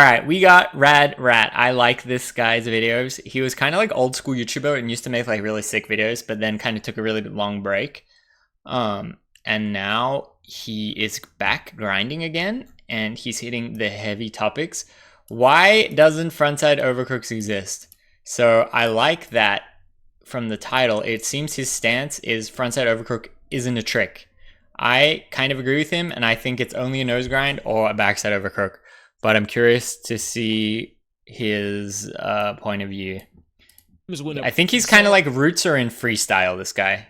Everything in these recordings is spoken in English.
Alright, we got RadRat. I like this guy's videos. He was kind of like old school YouTuber and used to make like really sick videos, but then kind of took a really long break. And now he is back grinding again, and he's hitting the heavy topics. Why doesn't frontside overcrooks exist? So I like that from the title. It seems his stance is frontside overcrook isn't a trick. I kind of agree with him, and I think it's only a nose grind or a backside overcrook. But I'm curious to see his point of view. I think he's kind of like roots are in freestyle, this guy.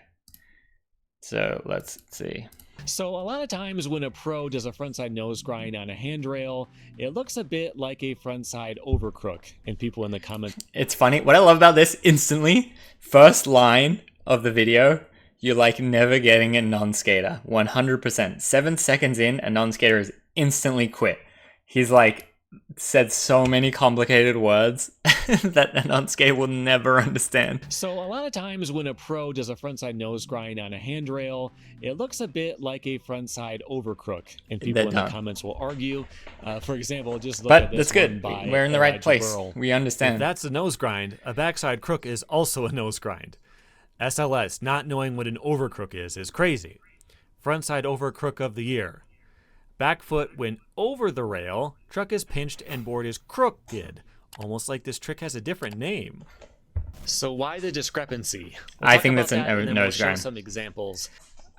So let's see. So a lot of times when a pro does a frontside nose grind on a handrail, it looks a bit like a frontside overcrook. And people in the comments... It's funny. What I love about this, instantly, first line of the video, you're like never getting a non-skater. 100%. 7 seconds in, a non-skater is instantly quit. He's like said so many complicated words that a non-skater will never understand. So a lot of times when a pro does a frontside nose grind on a handrail, it looks a bit like a frontside overcrook. And people in the comments will argue. For example, just look at this. That's good. We're in the right place. We understand. If that's a nose grind, a backside crook is also a nose grind. SLS not knowing what an overcrook is crazy. Frontside overcrook of the year. Back foot went over the rail, truck is pinched and board is crooked. Almost like this trick has a different name. So why the discrepancy? I think that's a nose grind. Some examples.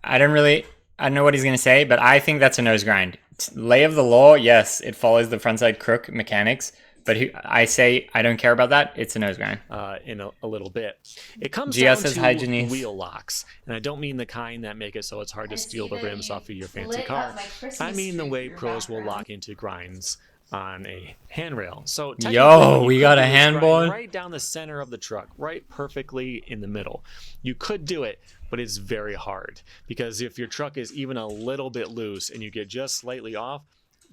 I don't know what he's going to say, but I think that's a nose grind. Lay of the law, yes, it follows the frontside crook mechanics. But I say I don't care about that. It's a nose grind. In a little bit. It comes down to Hygiene. Wheel locks. And I don't mean the kind that make it so it's hard to steal the rims off of your fancy car. I mean the way pros will lock into grinds on a handrail. So yo, we got a handboard right down the center of the truck, right perfectly in the middle. You could do it, but it's very hard. Because if your truck is even a little bit loose and you get just slightly off,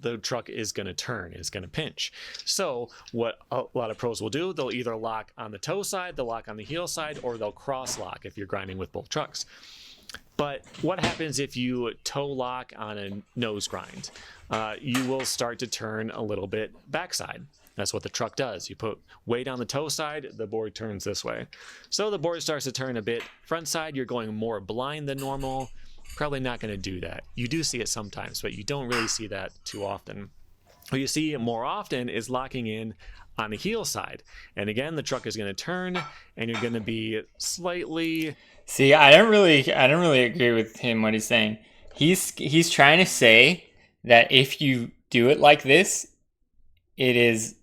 the truck is going to turn, is going to pinch. So what a lot of pros will do, they'll either lock on the toe side, they'll lock on the heel side, or they'll cross lock if you're grinding with both trucks. But what happens if you toe lock on a nose grind? You will start to turn a little bit backside. That's what the truck does. You put weight on the toe side, the board turns this way. So the board starts to turn a bit front side, you're going more blind than normal. Probably not going to do that. You do see it sometimes, but you don't really see that too often. What you see more often is locking in on the heel side. And again, the truck is going to turn and you're going to be slightly... See, I don't really agree with him what he's saying. He's trying to say that if you do it like this, it is...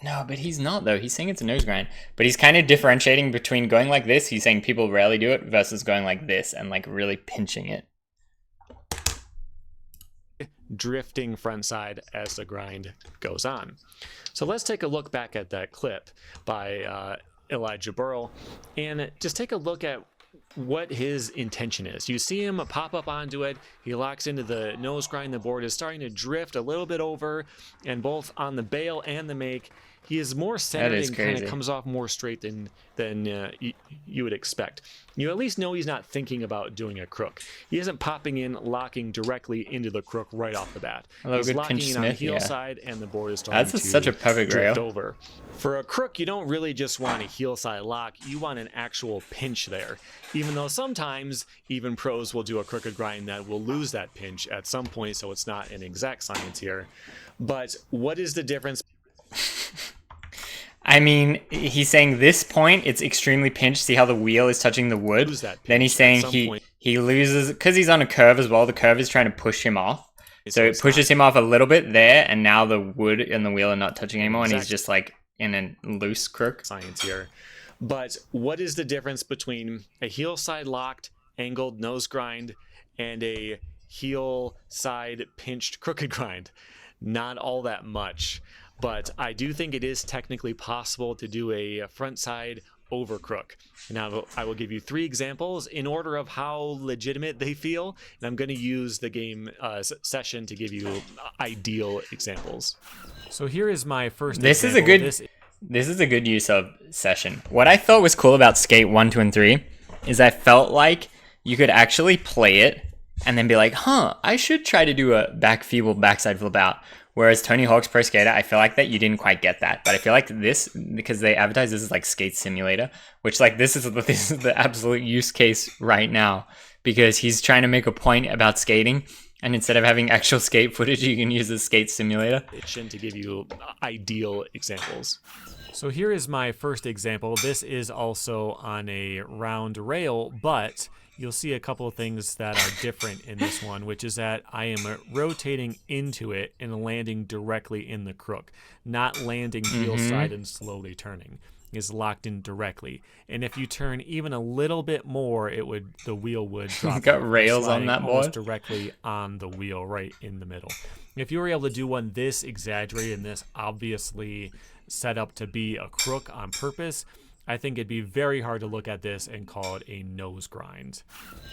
No, but he's not though. He's saying it's a nose grind. But he's kind of differentiating between going like this, he's saying people rarely do it, versus going like this and like really pinching it. Drifting front side as the grind goes on. So let's take a look back at that clip by Elijah Burrell and just take a look at what his intention is. You see him pop up onto it, he locks into the nose grind, the board is starting to drift a little bit over, and both on the bail and the make, he is more centered and kind of comes off more straight than you would expect. You at least know he's not thinking about doing a crook. He isn't popping in, locking directly into the crook right off the bat. He's locking in on the heel side, and the board is starting to such a perfect drift over. For a crook, you don't really just want a heel side lock. You want an actual pinch there. Even though sometimes even pros will do a crooked grind that will lose that pinch at some point, so it's not an exact science here. But what is the difference? I mean, he's saying this point, it's extremely pinched. See how the wheel is touching the wood? Then he's saying he loses, because he's on a curve as well. The curve is trying to push him off. So it pushes him off a little bit there, and now the wood and the wheel are not touching anymore, and he's just like in a loose crook. Science here. But what is the difference between a heel side locked, angled nose grind and a heel side pinched crooked grind? Not all that much. But I do think it is technically possible to do a front side overcrook. Now I will give you 3 examples in order of how legitimate they feel, and I'm going to use the game session to give you ideal examples. So here is my first This example. is a good use of session. What I thought was cool about Skate 1, 2, and 3 is I felt like you could actually play it and then be like, I should try to do a backside flip out. Whereas Tony Hawk's Pro Skater, I feel like that you didn't quite get that. But I feel like this, because they advertise this as like skate simulator, which like this is the absolute use case right now, because he's trying to make a point about skating, and instead of having actual skate footage, you can use the skate simulator. To give you ideal examples. So here is my first example. This is also on a round rail, but you'll see a couple of things that are different in this one, which is that I am rotating into it and landing directly in the crook, not landing heel side and slowly turning. Is locked in directly, and if you turn even a little bit more, the wheel would drop. It's got rails on that almost board. directly on the wheel, right in the middle. If you were able to do one this exaggerated and this obviously set up to be a crook on purpose, I think it'd be very hard to look at this and call it a nose grind.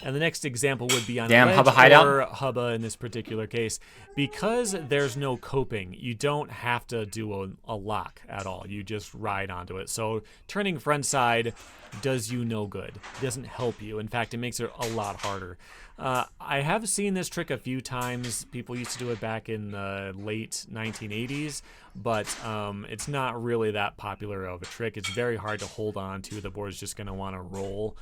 And the next example would be on a ledge Hubba hideout. or hubba in this particular case. Because there's no coping, you don't have to do a lock at all. You just ride onto it. So turning front side does you no good. It doesn't help you. In fact, it makes it a lot harder. I have seen this trick a few times. People used to do it back in the late 1980s, but it's not really that popular of a trick. It's very hard to hold on to. The board's just going to want to roll,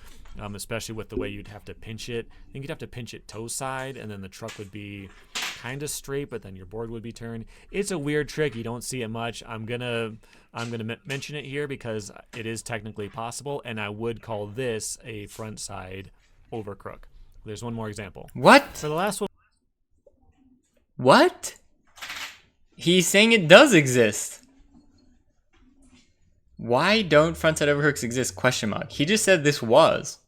especially with the way you'd have to pinch it. I think you'd have to pinch it toe side, and then the truck would be kind of straight, but then your board would be turned. It's a weird trick. You don't see it much. I'm gonna mention it here because it is technically possible, and I would call this a front side overcrook. There's one more example. What? For the last one. What? He's saying it does exist. Why don't frontside overhooks exist? Question mark. He just said this was.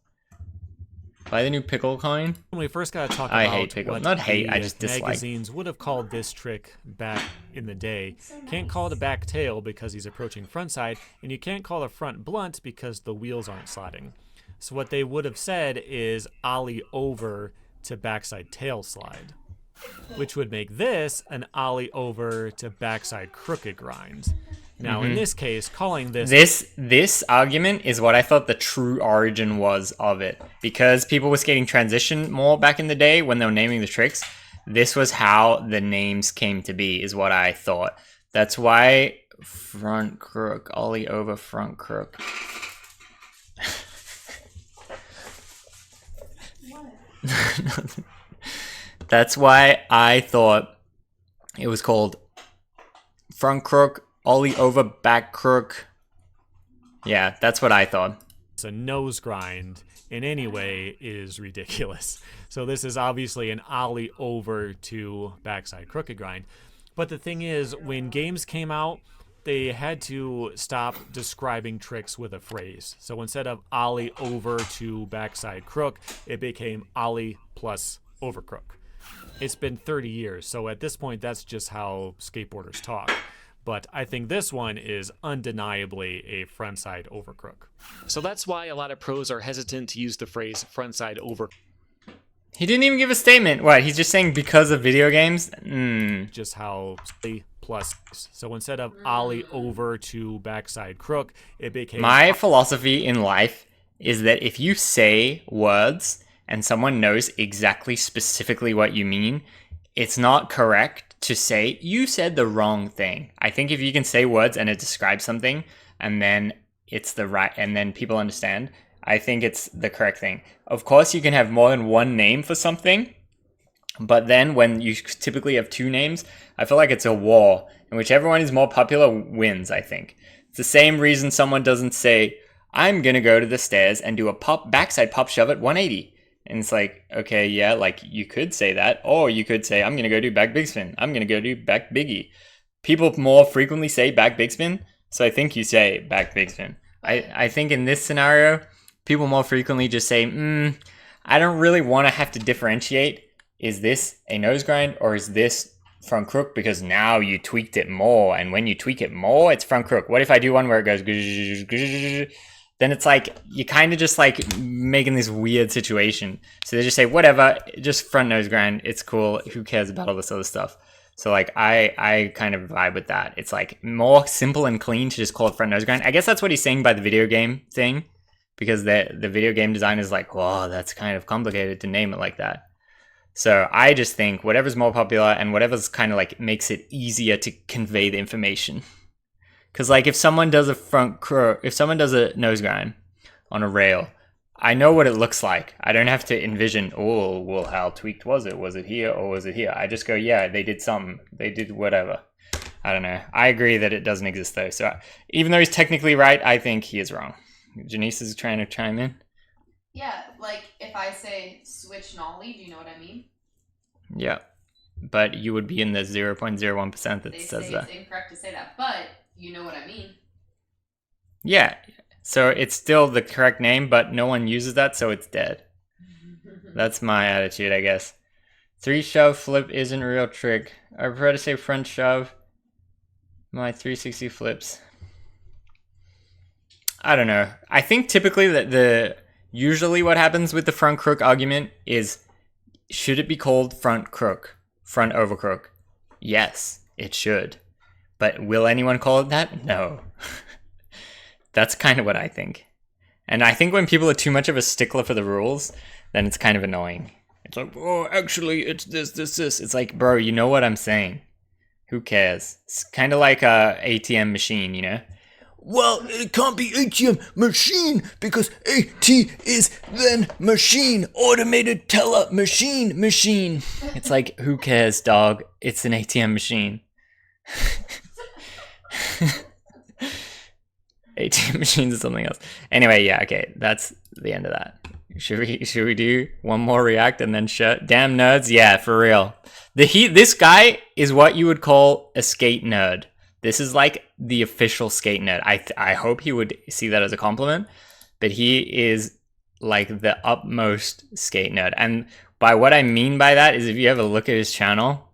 Buy the new pickle coin. When we first got to talk I about hate pickle. what Not hate, the I just dislike. magazines would have called this trick back in the day. Can't call it a back tail because he's approaching frontside, and you can't call it a front blunt because the wheels aren't sliding. So what they would have said is ollie over to backside tail slide, which would make this an ollie over to backside crooked grind. Now, in this case, calling This argument is what I thought the true origin was of it. Because people were skating transition more back in the day when they were naming the tricks, this was how the names came to be, is what I thought. That's why front crook, ollie over front crook. That's why I thought it was called front crook, ollie over back crook. Yeah, that's what I thought. a nose grind in any way is ridiculous. So this is obviously an ollie over to backside crooked grind. But the thing is, when games came out, they had to stop describing tricks with a phrase. So instead of ollie over to backside crook, it became ollie plus overcrook. It's been 30 years, so at this point, that's just how skateboarders talk. But I think this one is undeniably a frontside overcrook. So that's why a lot of pros are hesitant to use the phrase frontside over. He didn't even give a statement. What? He's just saying because of video games? Just how plus. So instead of ollie over to backside crook, it became... My philosophy in life is that if you say words and someone knows exactly specifically what you mean, it's not correct to say, you said the wrong thing. I think if you can say words and it describes something and then it's the right, and then people understand, I think it's the correct thing. Of course, you can have more than one name for something, but then when you typically have two names, I feel like it's a war in which everyone is more popular wins, I think. It's the same reason someone doesn't say, I'm going to go to the stairs and do a backside pop shove at 180. And it's like, okay, yeah, like you could say that, or you could say, I'm going to go do back big spin. I'm going to go do back biggie. People more frequently say back big spin, so I think you say back big spin. I think in this scenario, people more frequently just say, I don't really want to have to differentiate. Is this a nose grind or is this front crook? Because now you tweaked it more, and when you tweak it more, it's front crook. What if I do one where it goes, then it's like, you kind of just like making this weird situation. So they just say, whatever, just front nose grind. It's cool. Who cares about all this other stuff? So like, I kind of vibe with that. It's like more simple and clean to just call it front nose grind. I guess that's what he's saying by the video game thing, because the video game design is like, wow, that's kind of complicated to name it like that. So I just think whatever's more popular and whatever's kind of like makes it easier to convey the information. Because like if someone does a front crook, if someone does a nose grind on a rail, I know what it looks like. I don't have to envision, oh, well, how tweaked was it? Was it here or was it here? I just go, yeah, they did something. They did whatever. I don't know. I agree that it doesn't exist though. So even though he's technically right, I think he is wrong. Janice is trying to chime in. Yeah, like if I say switch nollie, do you know what I mean? Yeah. But you would be in the 0.01% that They says say that. it's incorrect to say that, but you know what I mean. Yeah. So it's still the correct name, but no one uses that, so it's dead. That's my attitude, I guess. 3 shove flip isn't a real trick. I prefer to say front shove. My 360 flips. I don't know. I think typically that usually what happens with the front crook argument is, should it be called front crook? Front overcrook? Yes, it should. But will anyone call it that? No. That's kind of what I think. And I think when people are too much of a stickler for the rules, then it's kind of annoying. It's like, oh, actually, it's this. It's like, bro, you know what I'm saying. Who cares? It's kind of like a ATM machine, you know? Well, it can't be ATM machine because AT is then machine. Automated teller machine. It's like, who cares, dog? It's an ATM machine. ATM machines is something else. Anyway, yeah, okay, that's the end of that. Should we do one more react and then shut? Damn nerds, yeah, for real. This guy is what you would call a skate nerd. This is like the official skate nerd. I hope he would see that as a compliment, but he is like the utmost skate nerd. And by what I mean by that is if you have a look at his channel,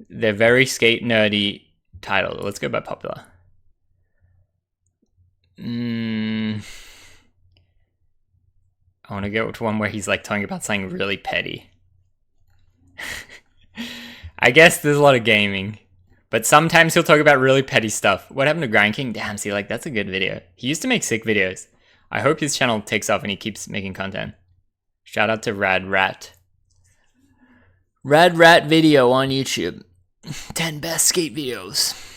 they're very skate nerdy titled. Let's go by popular. I want to go to one where he's like talking about something really petty. I guess there's a lot of gaming, but sometimes he'll talk about really petty stuff. What happened to Grind King? Damn, see, like that's a good video. He used to make sick videos. I hope his channel takes off and he keeps making content. Shout out to RadRat. RadRat video on YouTube. 10 best skate videos.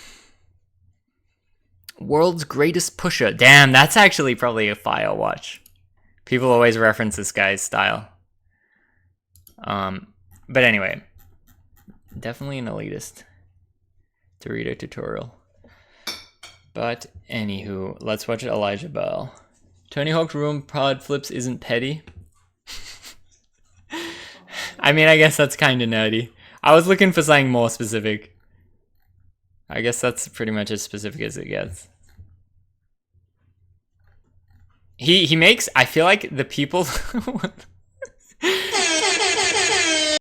World's greatest pusher. Damn, that's actually probably a fire watch. People always reference this guy's style. But anyway, definitely an elitist Dorito tutorial. But anywho, let's watch Elijah Bell. Tony Hawk's room pod flips isn't petty. I mean, I guess that's kind of nerdy. I was looking for something more specific. I guess that's pretty much as specific as it gets. He makes, I feel like the people